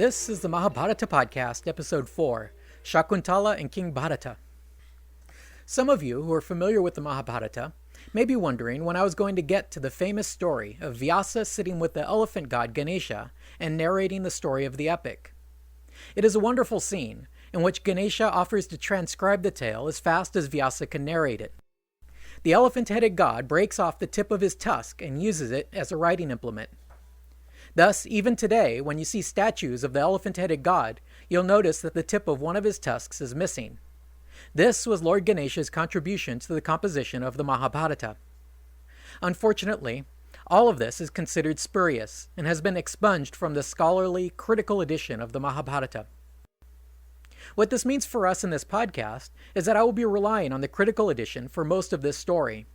This is the Mahabharata Podcast, Episode 4, Shakuntala and King Bharata. Some of you who are familiar with the Mahabharata may be wondering when I was going to get to the famous story of Vyasa sitting with the elephant god Ganesha and narrating the story of the epic. It is a wonderful scene in which Ganesha offers to transcribe the tale as fast as Vyasa can narrate it. The elephant-headed god breaks off the tip of his tusk and uses it as a writing implement. Thus, even today, when you see statues of the elephant-headed god, you'll notice that the tip of one of his tusks is missing. This was Lord Ganesha's contribution to the composition of the Mahabharata. Unfortunately, all of this is considered spurious and has been expunged from the scholarly, critical edition of the Mahabharata. What this means for us in this podcast is that I will be relying on the critical edition for most of this story.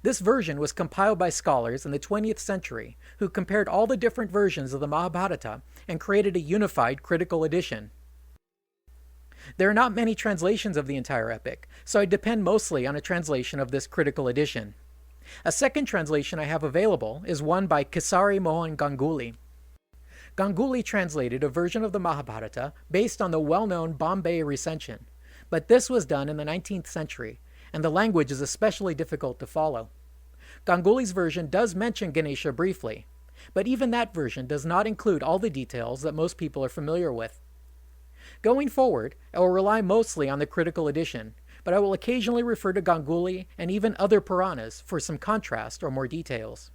This version was compiled by scholars in the 20th century who compared all the different versions of the Mahabharata and created a unified critical edition. There are not many translations of the entire epic, so I depend mostly on a translation of this critical edition. A second translation I have available is one by Kesari Mohan Ganguly. Ganguly translated a version of the Mahabharata based on the well-known Bombay recension, but this was done in the 19th century, and the language is especially difficult to follow. Ganguly's version does mention Ganesha briefly, but even that version does not include all the details that most people are familiar with. Going forward, I will rely mostly on the critical edition, but I will occasionally refer to Ganguly and even other Puranas for some contrast or more details.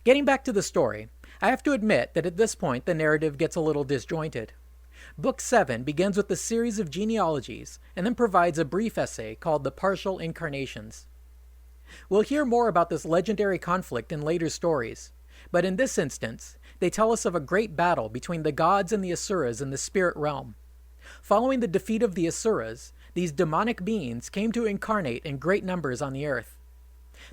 Getting back to the story, I have to admit that at this point the narrative gets a little disjointed. Book 7 begins with a series of genealogies and then provides a brief essay called The Partial Incarnations. We'll hear more about this legendary conflict in later stories, but in this instance, they tell us of a great battle between the gods and the Asuras in the spirit realm. Following the defeat of the Asuras, these demonic beings came to incarnate in great numbers on the earth.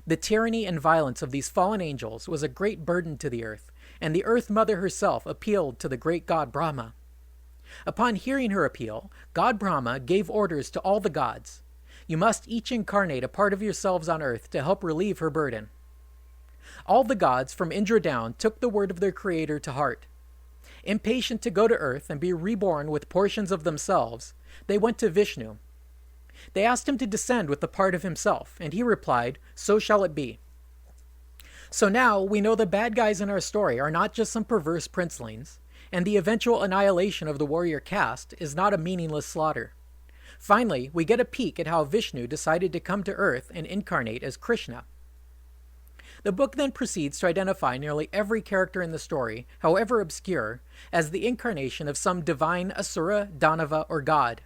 The tyranny and violence of these fallen angels was a great burden to the earth, and the Earth Mother herself appealed to the great god Brahma. Upon hearing her appeal, God Brahma gave orders to all the gods. You must each incarnate a part of yourselves on earth to help relieve her burden. All the gods from Indra down took the word of their creator to heart. Impatient to go to earth and be reborn with portions of themselves, they went to Vishnu. They asked him to descend with a part of himself, and he replied, "So shall it be." So now we know the bad guys in our story are not just some perverse princelings, and the eventual annihilation of the warrior caste is not a meaningless slaughter. Finally, we get a peek at how Vishnu decided to come to Earth and incarnate as Krishna. The book then proceeds to identify nearly every character in the story, however obscure, as the incarnation of some divine Asura, Danava, or god.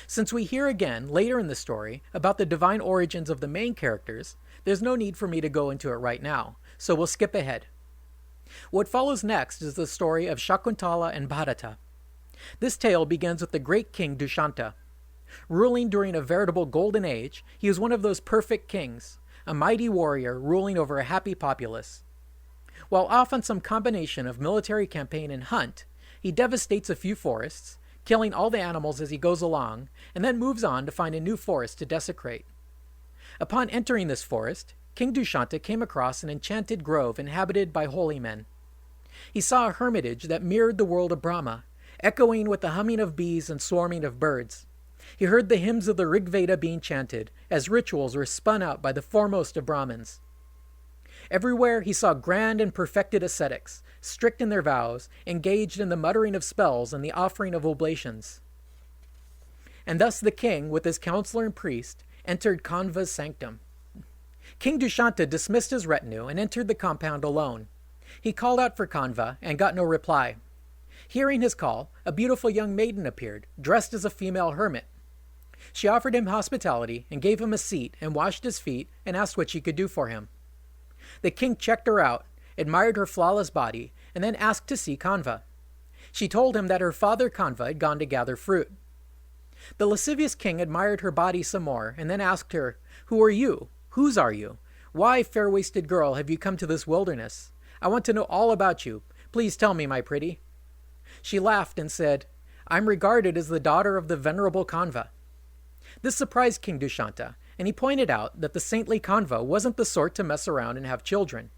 Since we hear again, later in the story, about the divine origins of the main characters, there's no need for me to go into it right now, so we'll skip ahead. What follows next is the story of Shakuntala and Bharata. This tale begins with the great king Dushanta. Ruling during a veritable golden age, he is one of those perfect kings, a mighty warrior ruling over a happy populace. While off on some combination of military campaign and hunt, he devastates a few forests, killing all the animals as he goes along, and then moves on to find a new forest to desecrate. Upon entering this forest, King Dushanta came across an enchanted grove inhabited by holy men. He saw a hermitage that mirrored the world of Brahma, echoing with the humming of bees and swarming of birds. He heard the hymns of the Rig Veda being chanted, as rituals were spun out by the foremost of Brahmins. Everywhere he saw grand and perfected ascetics, strict in their vows, engaged in the muttering of spells and the offering of oblations. And thus the king, with his counselor and priest, entered Kanva's sanctum. King Dushanta dismissed his retinue and entered the compound alone. He called out for Kanva and got no reply. Hearing his call, a beautiful young maiden appeared, dressed as a female hermit. She offered him hospitality and gave him a seat and washed his feet and asked what she could do for him. The king checked her out, admired her flawless body, and then asked to see Kanva. She told him that her father Kanva had gone to gather fruit. The lascivious king admired her body some more and then asked her, "Who are you? Whose are you? Why, fair-waisted girl, have you come to this wilderness? I want to know all about you. Please tell me, my pretty." She laughed and said, "I'm regarded as the daughter of the venerable Kanva." This surprised King Dushanta, and he pointed out that the saintly Kanva wasn't the sort to mess around and have children.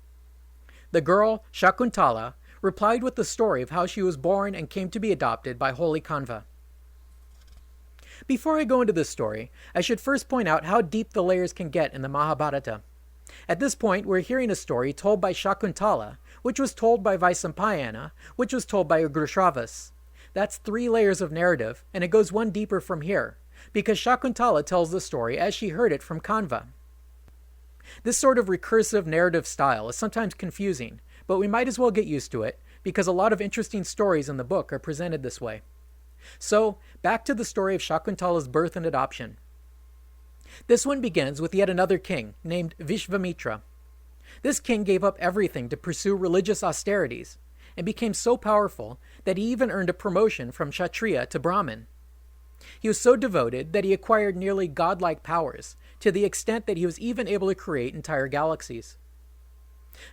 The girl, Shakuntala, replied with the story of how she was born and came to be adopted by holy Kanva. Before I go into this story, I should first point out how deep the layers can get in the Mahabharata. At this point, we're hearing a story told by Shakuntala, which was told by Vaisampayana, which was told by Ugrashravas. That's 3 layers of narrative, and it goes one deeper from here, because Shakuntala tells the story as she heard it from Kanva. This sort of recursive narrative style is sometimes confusing, but we might as well get used to it, because a lot of interesting stories in the book are presented this way. So, back to the story of Shakuntala's birth and adoption. This one begins with yet another king, named Vishvamitra. This king gave up everything to pursue religious austerities, and became so powerful that he even earned a promotion from Kshatriya to Brahmin. He was so devoted that he acquired nearly godlike powers, to the extent that he was even able to create entire galaxies.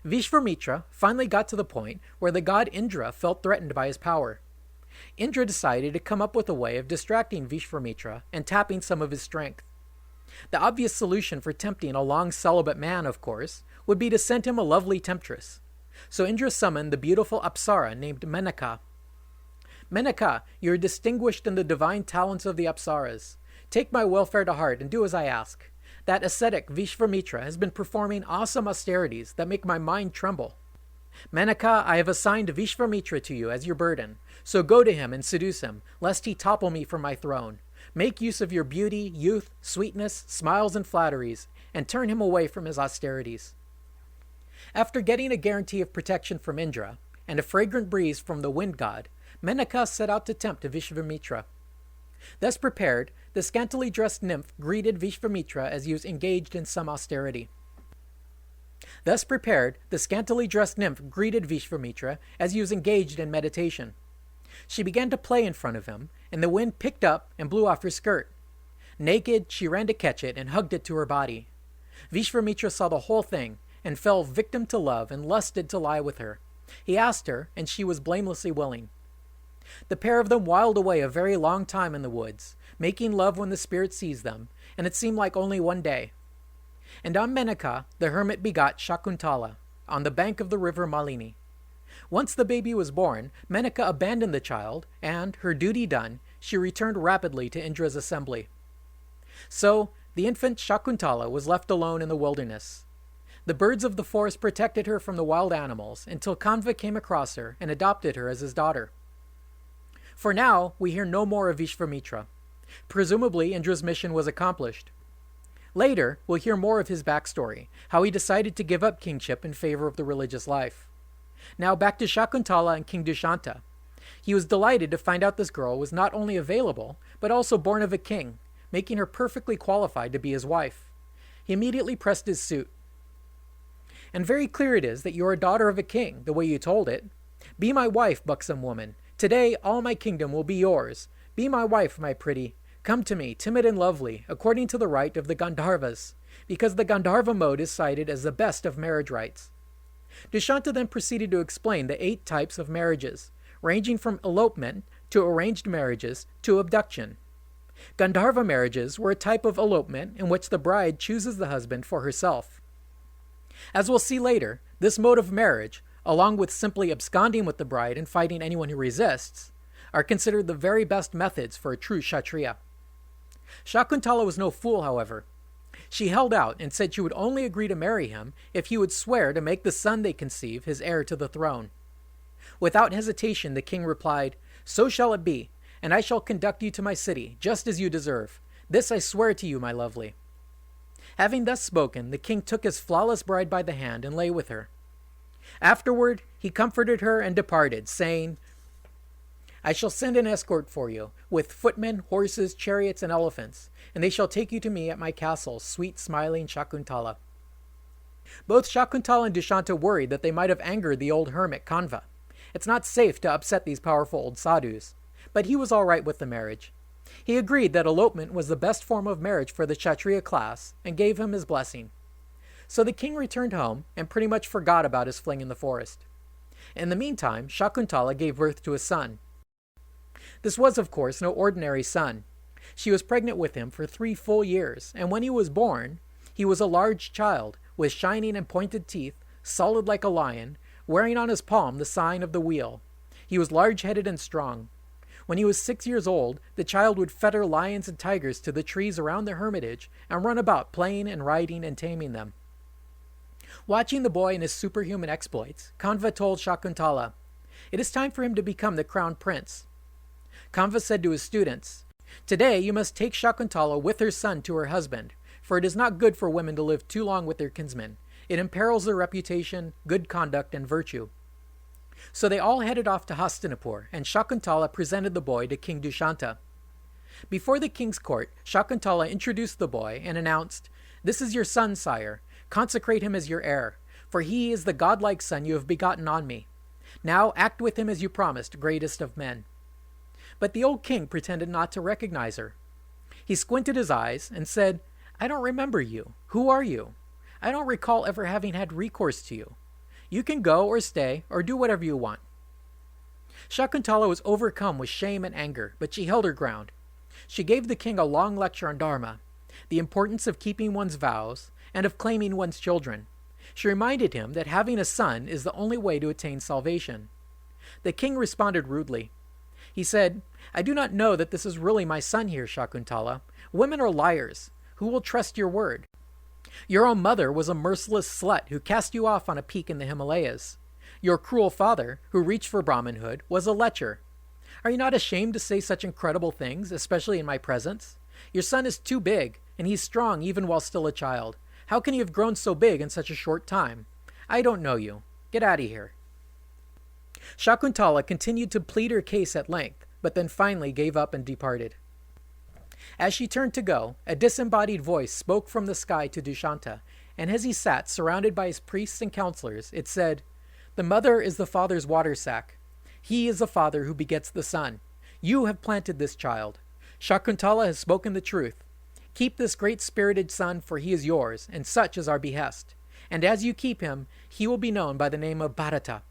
Vishvamitra finally got to the point where the god Indra felt threatened by his power. Indra decided to come up with a way of distracting Vishvamitra and tapping some of his strength. The obvious solution for tempting a long celibate man, of course, would be to send him a lovely temptress. So Indra summoned the beautiful Apsara named Menaka. Menaka, you are distinguished in the divine talents of the Apsaras. Take my welfare to heart and do as I ask. That ascetic Vishvamitra has been performing awesome austerities that make my mind tremble. Menaka, I have assigned Vishvamitra to you as your burden, so go to him and seduce him, lest he topple me from my throne. Make use of your beauty, youth, sweetness, smiles, and flatteries, and turn him away from his austerities. After getting a guarantee of protection from Indra, and a fragrant breeze from the wind god, Menaka set out to tempt Vishvamitra. Thus prepared, the scantily dressed nymph greeted Vishvamitra as he was engaged in some austerity. Meditation. She began to play in front of him, and the wind picked up and blew off her skirt. Naked, she ran to catch it and hugged it to her body. Vishvamitra saw the whole thing, and fell victim to love and lusted to lie with her. He asked her, and she was blamelessly willing. The pair of them whiled away a very long time in the woods, making love when the spirit seized them, and it seemed like only one day. And on Menaka, the hermit begot Shakuntala, on the bank of the river Malini. Once the baby was born, Menaka abandoned the child, and, her duty done, she returned rapidly to Indra's assembly. So, the infant Shakuntala was left alone in the wilderness. The birds of the forest protected her from the wild animals, until Kanva came across her and adopted her as his daughter. For now, we hear no more of Vishvamitra. Presumably, Indra's mission was accomplished. Later, we'll hear more of his backstory, how he decided to give up kingship in favor of the religious life. Now back to Shakuntala and King Dushanta. He was delighted to find out this girl was not only available, but also born of a king, making her perfectly qualified to be his wife. He immediately pressed his suit. And very clear it is that you are a daughter of a king, the way you told it. Be my wife, buxom woman. Today all my kingdom will be yours. Be my wife, my pretty. Come to me, timid and lovely, according to the rite of the Gandharvas, because the Gandharva mode is cited as the best of marriage rites. Dushanta then proceeded to explain the 8 types of marriages, ranging from elopement to arranged marriages to abduction. Gandharva marriages were a type of elopement in which the bride chooses the husband for herself. As we'll see later, this mode of marriage, along with simply absconding with the bride and fighting anyone who resists, are considered the very best methods for a true Kshatriya. Shakuntala was no fool, however. She held out and said she would only agree to marry him if he would swear to make the son they conceive his heir to the throne. Without hesitation, the king replied, "So shall it be, and I shall conduct you to my city, just as you deserve. This I swear to you, my lovely." Having thus spoken, the king took his flawless bride by the hand and lay with her. Afterward, he comforted her and departed, saying, "I shall send an escort for you, with footmen, horses, chariots, and elephants, and they shall take you to me at my castle, sweet, smiling Shakuntala." Both Shakuntala and Dushanta worried that they might have angered the old hermit Kanva. It's not safe to upset these powerful old sadhus, but he was all right with the marriage. He agreed that elopement was the best form of marriage for the Kshatriya class, and gave him his blessing. So the king returned home, and pretty much forgot about his fling in the forest. In the meantime, Shakuntala gave birth to a son. This was, of course, no ordinary son. She was pregnant with him for 3 full years, and when he was born, he was a large child, with shining and pointed teeth, solid like a lion, wearing on his palm the sign of the wheel. He was large-headed and strong. When he was 6 years old, the child would fetter lions and tigers to the trees around the hermitage and run about playing and riding and taming them. Watching the boy and his superhuman exploits, Kanva told Shakuntala, "It is time for him to become the crown prince." Kanva said to his students, "Today you must take Shakuntala with her son to her husband, for it is not good for women to live too long with their kinsmen. It imperils their reputation, good conduct, and virtue." So they all headed off to Hastinapur, and Shakuntala presented the boy to King Dushanta. Before the king's court, Shakuntala introduced the boy and announced, "This is your son, sire. Consecrate him as your heir, for he is the godlike son you have begotten on me. Now act with him as you promised, greatest of men." But the old king pretended not to recognize her. He squinted his eyes and said, "I don't remember you. Who are you? I don't recall ever having had recourse to you. You can go or stay or do whatever you want." Shakuntala was overcome with shame and anger, but she held her ground. She gave the king a long lecture on Dharma, the importance of keeping one's vows, and of claiming one's children. She reminded him that having a son is the only way to attain salvation. The king responded rudely. He said, "I do not know that this is really my son here, Shakuntala. Women are liars. Who will trust your word? Your own mother was a merciless slut who cast you off on a peak in the Himalayas. Your cruel father, who reached for Brahmanhood, was a lecher. Are you not ashamed to say such incredible things, especially in my presence? Your son is too big, and he's strong even while still a child. How can he have grown so big in such a short time? I don't know you. Get out of here." Shakuntala continued to plead her case at length, but then finally gave up and departed. As she turned to go, a disembodied voice spoke from the sky to Dushanta, and as he sat surrounded by his priests and counselors, it said, "The mother is the father's water sack. He is the father who begets the son. You have planted this child. Shakuntala has spoken the truth. Keep this great-spirited son, for he is yours, and such is our behest. And as you keep him, he will be known by the name of Bharata."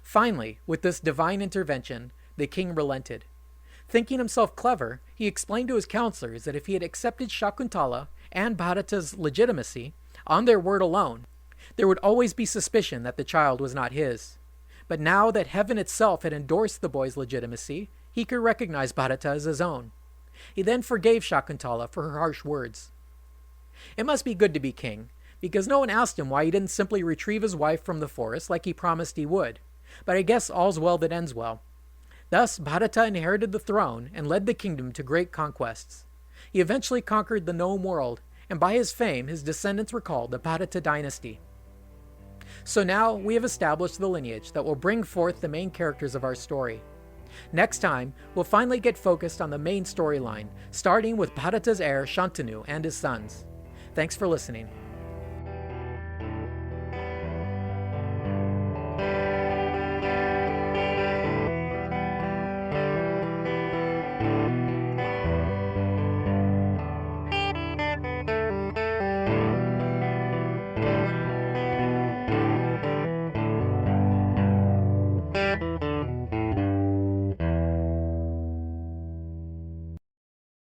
Finally, with this divine intervention, the king relented. Thinking himself clever, he explained to his counselors that if he had accepted Shakuntala and Bharata's legitimacy on their word alone, there would always be suspicion that the child was not his. But now that heaven itself had endorsed the boy's legitimacy, he could recognize Bharata as his own. He then forgave Shakuntala for her harsh words. It must be good to be king, because no one asked him why he didn't simply retrieve his wife from the forest like he promised he would. But I guess all's well that ends well. Thus, Bharata inherited the throne and led the kingdom to great conquests. He eventually conquered the known world, and by his fame, his descendants were called the Bharata dynasty. So now we have established the lineage that will bring forth the main characters of our story. Next time, we'll finally get focused on the main storyline, starting with Bharata's heir Shantanu and his sons. Thanks for listening.